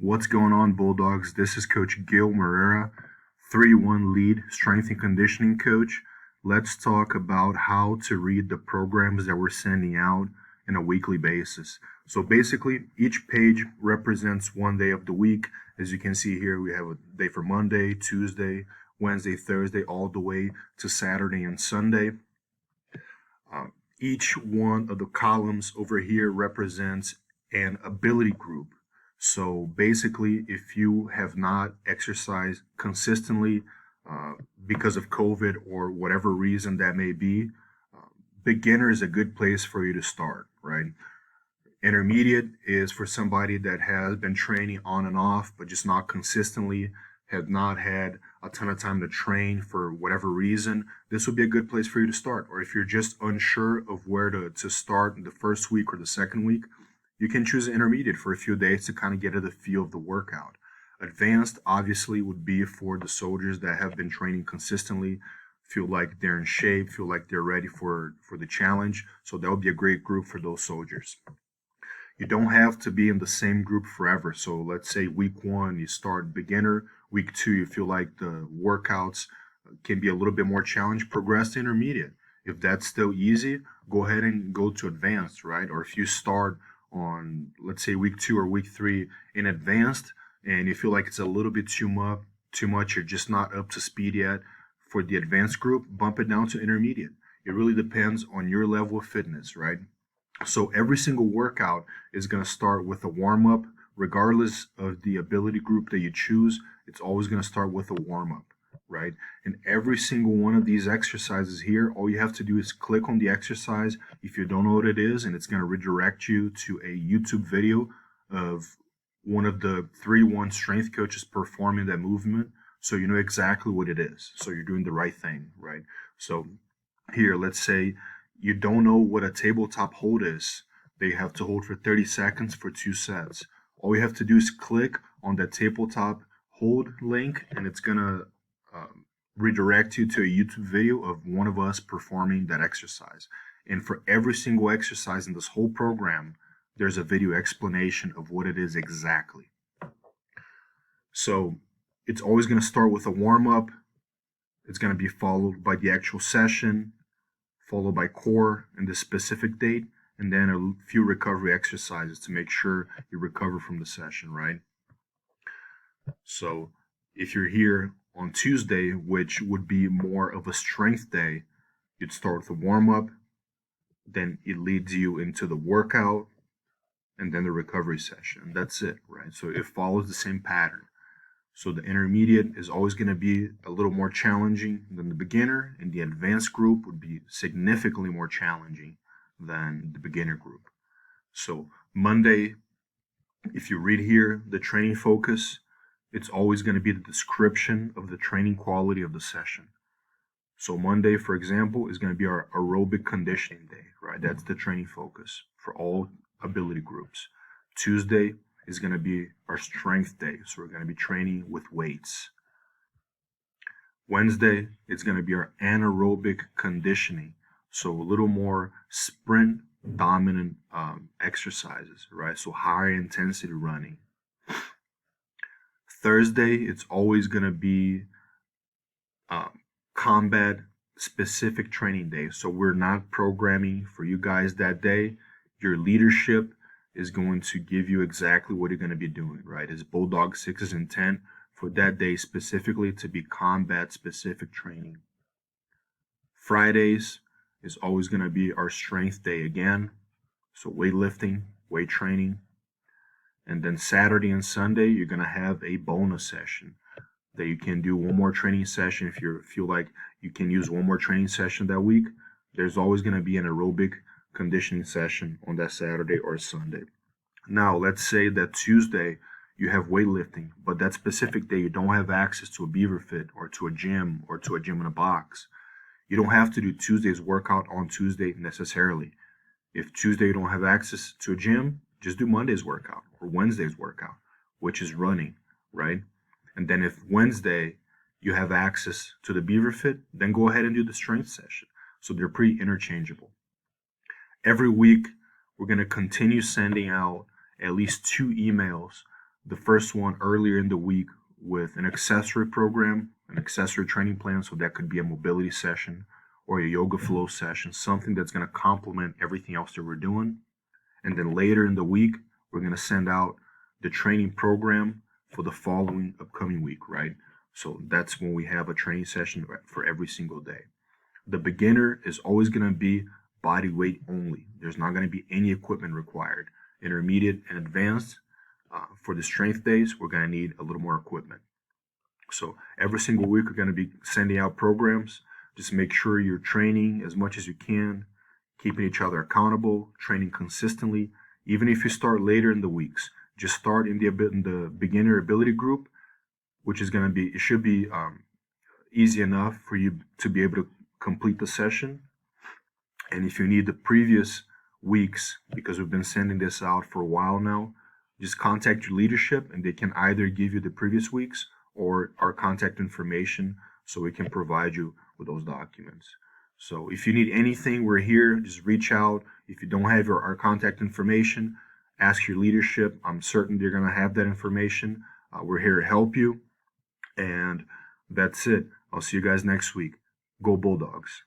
What's going on, Bulldogs? This is Coach Gil Moreira, 3-1 lead strength and conditioning coach. Let's talk about how to read the programs that we're sending out on a weekly basis. So basically, each page represents one day of the week. As you can see here, we have a day for Monday, Tuesday, Wednesday, Thursday, all the way to Saturday and Sunday. Uh, each one of the columns over here represents an ability group. So basically, if you have not exercised consistently uh, because of COVID or whatever reason that may be, uh, beginner is a good place for you to start, right? Intermediate is for somebody that has been training on and off, but just not consistently, have not had a ton of time to train for whatever reason. This would be a good place for you to start. Or if you're just unsure of where to start in the first week or the second week, you can choose intermediate for a few days to kind of get to the feel of the workout. Advanced obviously would be for the soldiers that have been training consistently, feel like they're in shape, feel like they're ready for the challenge. So that would be a great group for those soldiers. You don't have to be in the same group forever. So let's say week one, you start beginner. Week two, you feel like the workouts can be a little bit more challenged, progress to intermediate. If that's still easy, go ahead and go to advanced, right? Or if you start on, let's say, week two or week three in advanced and you feel like it's a little bit too much, you're just not up to speed yet for the advanced group, bump it down to intermediate. It really depends on your level of fitness, right? So every single workout is going to start with a warm up, regardless of the ability group that you choose. It's always going to start with a warm up, right? And every single one of these exercises here, all you have to do is click on the exercise if you don't know what it is, and it's going to redirect you to a YouTube video of one of the 3-1 strength coaches performing that movement. So you know exactly what it is. So you're doing the right thing, right? So here, let's say you don't know what a tabletop hold is. They have to hold for 30 seconds for 2 sets. All you have to do is click on that tabletop hold link, and it's gonna redirect you to a YouTube video of one of us performing that exercise. And for every single exercise in this whole program, there's a video explanation of what it is exactly. So it's always going to start with a warm up. It's going to be followed by the actual session, followed by core and the specific date, and then a few recovery exercises to make sure you recover from the session, right? So if you're here on Tuesday, which would be more of a strength day, you'd start with a warm up, then it leads you into the workout, and then the recovery session. That's it, right? So it follows the same pattern. So the intermediate is always going to be a little more challenging than the beginner, and the advanced group would be significantly more challenging than the beginner group. So Monday, if you read here, the training focus, it's always going to be the description of the training quality of the session. So Monday, for example, is going to be our aerobic conditioning day, right? That's the training focus for all ability groups. Tuesday is going to be our strength day. So we're going to be training with weights. Wednesday, it's going to be our anaerobic conditioning. So a little more sprint dominant exercises, right? So higher intensity running. Thursday, it's always going to be combat specific training day. So we're not programming for you guys that day. Your leadership is going to give you exactly what you're going to be doing, right? It's Bulldog 6's intent for that day specifically to be combat specific training. Fridays is always going to be our strength day again. So weightlifting, weight training. And then Saturday and Sunday, you're going to have a bonus session that you can do one more training session if you feel like you can use one more training session that week. There's always going to be an aerobic conditioning session on that Saturday or Sunday. Now, let's say that Tuesday you have weightlifting, but that specific day you don't have access to a Beaver Fit or to a gym or to a gym in a box. You don't have to do Tuesday's workout on Tuesday necessarily. If Tuesday you don't have access to a gym, just do Monday's workout or Wednesday's workout, which is running, right? And then if Wednesday you have access to the Beaver Fit, then go ahead and do the strength session. So they're pretty interchangeable. Every week, we're going to continue sending out at least 2 emails the first one earlier in the week with an accessory program, an accessory training plan. So that could be a mobility session or a yoga flow session, something that's going to complement everything else that we're doing. And then later in the week, we're going to send out the training program for the following upcoming week, right? So that's when we have a training session for every single day. The beginner is always going to be body weight only. There's not going to be any equipment required. Intermediate and advanced, for the strength days, we're going to need a little more equipment. So every single week, we're going to be sending out programs. Just make sure you're training as much as you can, keeping each other accountable, training consistently. Even if you start later in the weeks, just start in the beginner ability group, which is going to be, it should be easy enough for you to be able to complete the session. And if you need the previous weeks, because we've been sending this out for a while now, just contact your leadership and they can either give you the previous weeks or our contact information so we can provide you with those documents. So if you need anything, we're here. Just reach out. If you don't have our contact information, ask your leadership. I'm certain they're going to have that information. We're here to help you. And that's it. I'll see you guys next week. Go Bulldogs.